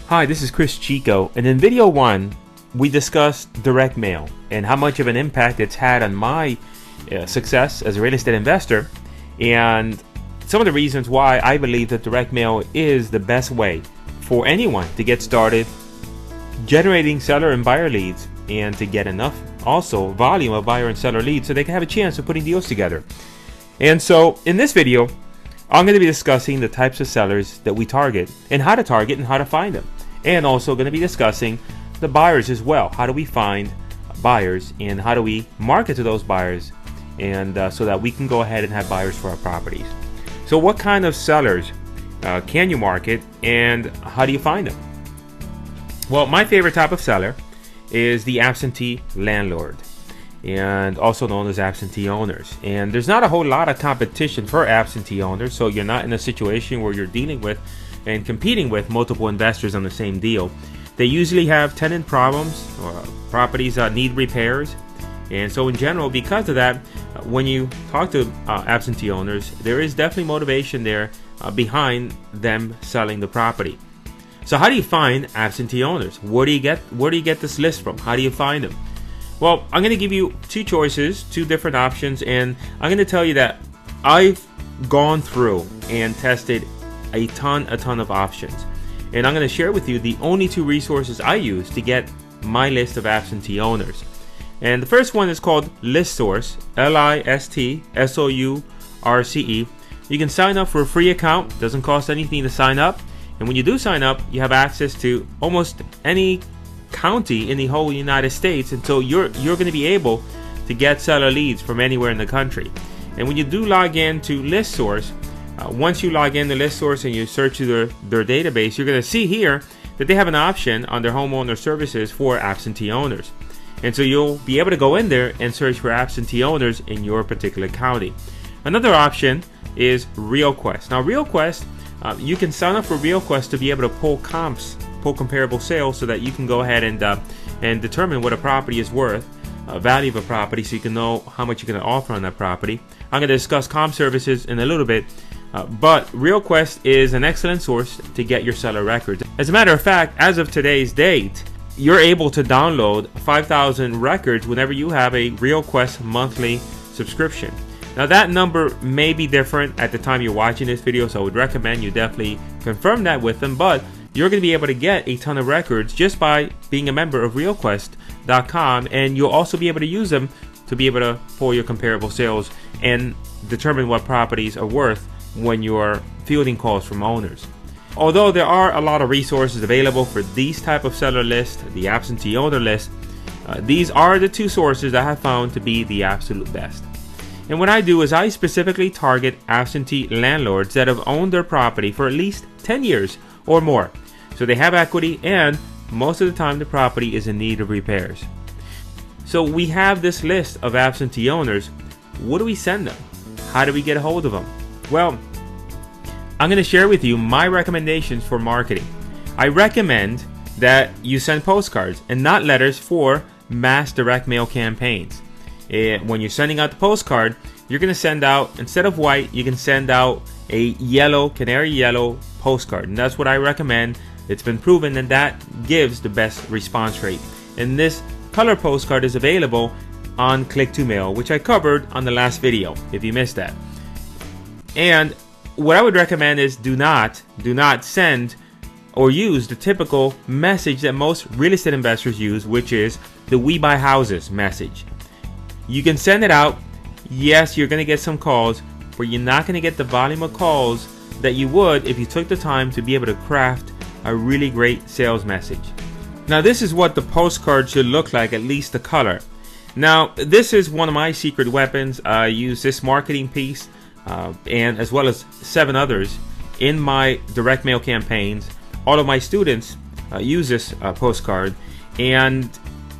Hi, this is Cris Chico, and in video 1 we discussed direct mail and how much of an impact it's had on my success as a real estate investor, and some of the reasons why I believe that direct mail is the best way for anyone to get started generating seller and buyer leads, and to get enough also volume of buyer and seller leads so they can have a chance of putting deals together. And so in this video I'm going to be discussing the types of sellers that we target and how to target and how to find them, and also going to be discussing the buyers as well. How do we find buyers and how do we market to those buyers, and so that we can go ahead and have buyers for our properties. So what kind of sellers can you market, and how do you find them? Well, my favorite type of seller is the absentee landlord, and also known as absentee owners. And there's not a whole lot of competition for absentee owners, so you're not in a situation where you're dealing with and competing with multiple investors on the same deal. They usually have tenant problems or properties that need repairs, and so in general, because of that, when you talk to absentee owners, there is definitely motivation there behind them selling the property. So how do you find absentee owners? Where do you get this list from? How do you find them? Well, I'm going to give you two choices, two different options, and I'm going to tell you that I've gone through and tested a ton of options, and I'm going to share with you the only two resources I use to get my list of absentee owners. And the first one is called ListSource, ListSource. You can sign up for a free account. Doesn't cost anything to sign up, and when you do sign up, you have access to almost any county in the whole United States, and so you're going to be able to get seller leads from anywhere in the country. And when you do log in to ListSource, once you log in to ListSource and you search through their database, you're going to see here that they have an option on their homeowner services for absentee owners. And so you'll be able to go in there and search for absentee owners in your particular county. Another option is RealQuest. Now RealQuest, you can sign up for RealQuest to be able to pull comps, pull comparable sales, so that you can go ahead and determine what a property is worth, value of a property, so you can know how much you're going to offer on that property. I'm going to discuss comp services in a little bit, but RealQuest is an excellent source to get your seller records. As a matter of fact, as of today's date, you're able to download 5,000 records whenever you have a RealQuest monthly subscription. Now that number may be different at the time you're watching this video, so I would recommend you definitely confirm that with them, but you're going to be able to get a ton of records just by being a member of realquest.com, and you'll also be able to use them to be able to pull your comparable sales and determine what properties are worth when you're fielding calls from owners. Although there are a lot of resources available for these type of seller list, the absentee owner list, these are the two sources I have found to be the absolute best. And what I do is I specifically target absentee landlords that have owned their property for at least 10 years or more. So they have equity, and most of the time the property is in need of repairs. So we have this list of absentee owners. What do we send them? How do we get a hold of them? Well, I'm going to share with you my recommendations for marketing. I recommend that you send postcards and not letters for mass direct mail campaigns. When you're sending out the postcard, you're going to send out, instead of white, you can send out a yellow, canary yellow postcard, and that's what I recommend. It's been proven that that gives the best response rate. And this color postcard is available on Click-to-Mail, which I covered on the last video if you missed that. And what I would recommend is do not send or use the typical message that most real estate investors use, which is the "We Buy Houses" message. You can send it out. Yes, you're going to get some calls, but you're not going to get the volume of calls that you would if you took the time to be able to craft a really great sales message. Now this is what the postcard should look like, at least the color. Now this is one of my secret weapons. I use this marketing piece and as well as 7 others in my direct mail campaigns. All of my students use this postcard, and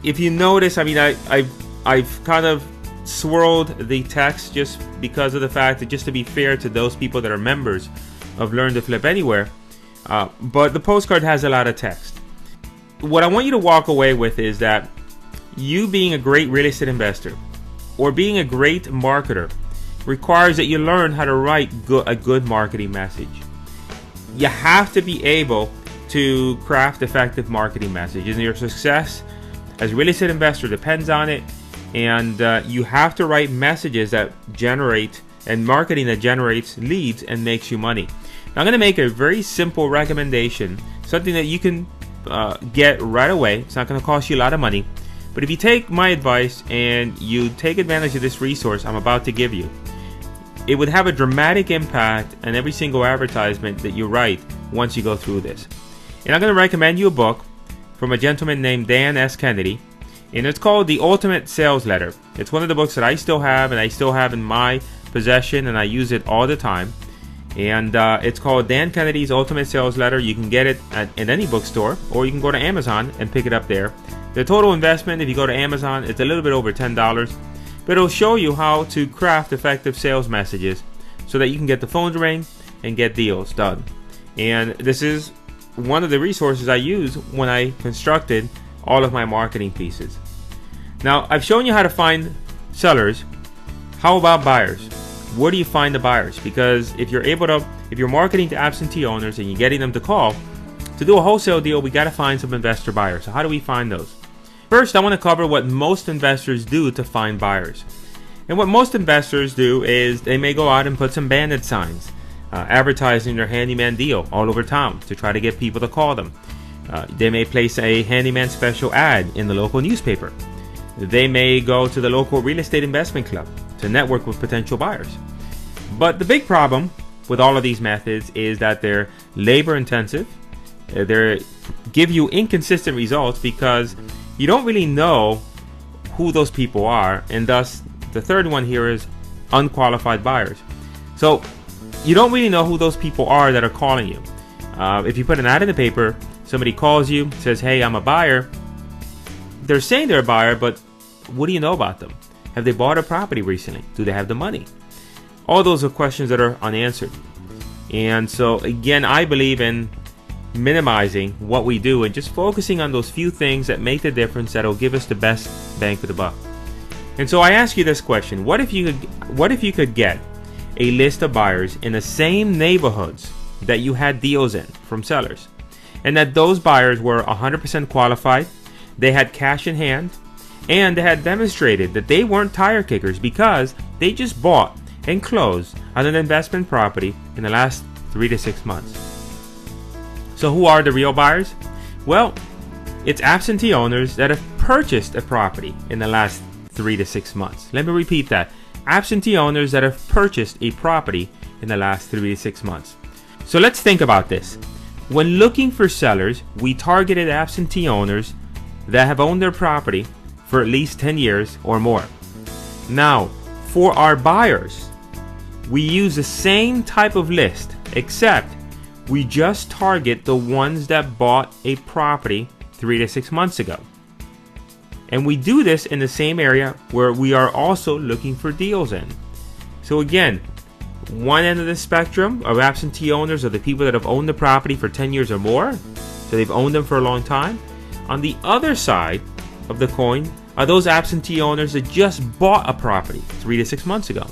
if you notice, I mean, I've kind of swirled the text just because of the fact that, just to be fair to those people that are members of Learn to Flip Anywhere, but the postcard has a lot of text. What I want you to walk away with is that you being a great real estate investor or being a great marketer requires that you learn how to write a good marketing message. You have to be able to craft effective marketing messages, and your success as a real estate investor depends on it. And you have to write messages that generate, and marketing that generates leads and makes you money. Now, I'm going to make a very simple recommendation, something that you can get right away. It's not going to cost you a lot of money, but if you take my advice and you take advantage of this resource I'm about to give you, it would have a dramatic impact on every single advertisement that you write once you go through this. And I'm going to recommend you a book from a gentleman named Dan S. Kennedy, and it's called The Ultimate Sales Letter. It's one of the books that I still have, and I still have in my possession, and I use it all the time. And it's called Dan Kennedy's Ultimate Sales Letter. You can get it in any bookstore, or you can go to Amazon and pick it up there. The total investment, if you go to Amazon, it's a little bit over $10, but it'll show you how to craft effective sales messages so that you can get the phone to ring and get deals done. And this is one of the resources I use when I constructed all of my marketing pieces. Now, I've shown you how to find sellers. How about buyers? Where do you find the buyers? Because if you're marketing to absentee owners and you're getting them to call to do a wholesale deal, we got to find some investor buyers. So how do we find those? First, I want to cover what most investors do to find buyers. And what most investors do is they may go out and put some bandit signs advertising their handyman deal all over town to try to get people to call them. They may place a handyman special ad in the local newspaper. They may go to the local real estate investment club to network with potential buyers. But the big problem with all of these methods is that they're labor intensive. They give you inconsistent results because you don't really know who those people are, and thus the third one here is unqualified buyers. So you don't really know who those people are that are calling you. If you put an ad in the paper, somebody calls you, says, hey, I'm a buyer. They're saying they're a buyer, but what do you know about them? Have they bought a property recently? Do they have the money? All those are questions that are unanswered. And so again, I believe in minimizing what we do and just focusing on those few things that make the difference, that'll give us the best bang for the buck. And so I ask you this question: what if you could get a list of buyers in the same neighborhoods that you had deals in from sellers, and that those buyers were 100% qualified, they had cash in hand, and they had demonstrated that they weren't tire kickers because they just bought and closed on an investment property in the last 3 to 6 months? So who are the real buyers? Well, it's absentee owners that have purchased a property in the last 3 to 6 months. Let me repeat that. Absentee owners that have purchased a property in the last 3 to 6 months. So let's think about this. When looking for sellers, we targeted absentee owners that have owned their property for at least 10 years or more. Now, for our buyers, we use the same type of list, except we just target the ones that bought a property 3 to 6 months ago. And we do this in the same area where we are also looking for deals in. So again, one end of the spectrum of absentee owners are the people that have owned the property for 10 years or more. So they've owned them for a long time. On the other side of the coin are those absentee owners that just bought a property 3 to 6 months ago.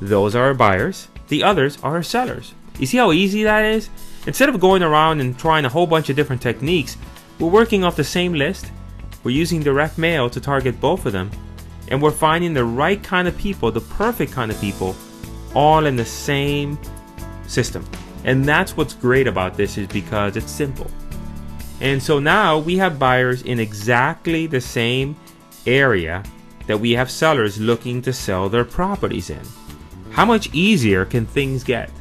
Those are our buyers. The others are our sellers. You see how easy that is? Instead of going around and trying a whole bunch of different techniques, we're working off the same list. We're using direct mail to target both of them. And we're finding the right kind of people, the perfect kind of people, all in the same system. And that's what's great about this, is because it's simple. And so now we have buyers in exactly the same area that we have sellers looking to sell their properties in. How much easier can things get?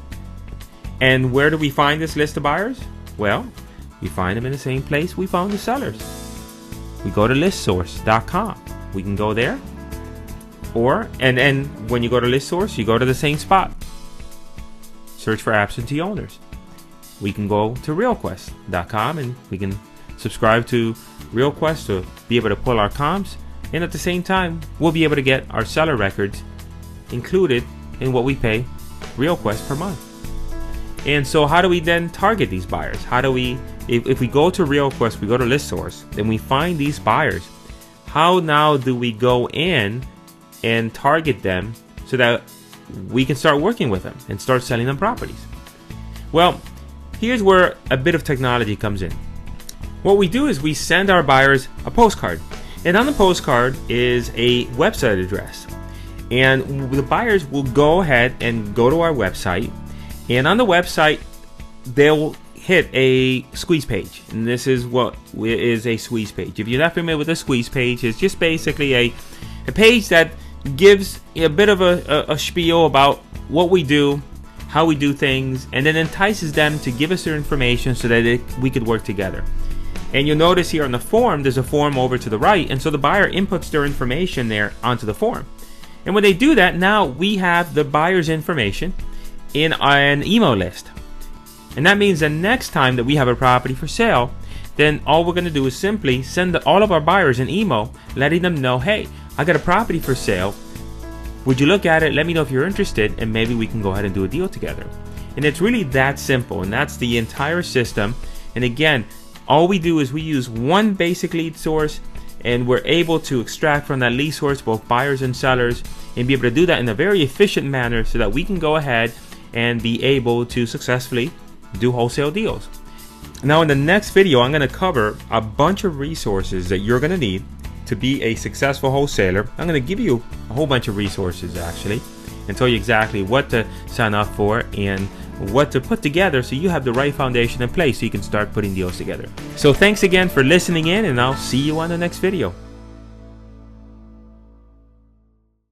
And where do we find this list of buyers? Well, we find them in the same place we found the sellers. We go to listsource.com. We can go there. And when you go to ListSource, you go to the same spot. Search for absentee owners. We can go to realquest.com and we can subscribe to RealQuest to be able to pull our comps. And at the same time, we'll be able to get our seller records included in what we pay RealQuest per month. And so how do we then target these buyers? How do we, if we go to RealQuest, we go to ListSource, then we find these buyers. How now do we go in and target them so that we can start working with them and start selling them properties? Well, here's where a bit of technology comes in. What we do is we send our buyers a postcard, and on the postcard is a website address, and the buyers will go ahead and go to our website, and on the website they'll hit a squeeze page, and this is what is a squeeze page. If you're not familiar with a squeeze page, it's just basically a page that gives a bit of a spiel about what we do, how we do things, and then entices them to give us their information so that we could work together. And you'll notice here on the form, there's a form over to the right, and so the buyer inputs their information there onto the form. And when they do that, now we have the buyer's information in an email list. And that means the next time that we have a property for sale, then all we're going to do is simply send all of our buyers an email letting them know, hey, I got a property for sale. Would you look at it? Let me know if you're interested, and maybe we can go ahead and do a deal together. And it's really that simple, and that's the entire system. And again, all we do is we use one basic lead source, and we're able to extract from that lead source both buyers and sellers, and be able to do that in a very efficient manner so that we can go ahead and be able to successfully do wholesale deals. Now in the next video, I'm going to cover a bunch of resources that you're going to need to be a successful wholesaler. I'm going to give you a whole bunch of resources actually, and tell you exactly what to sign up for and what to put together so you have the right foundation in place so you can start putting deals together. So thanks again for listening in, and I'll see you on the next video.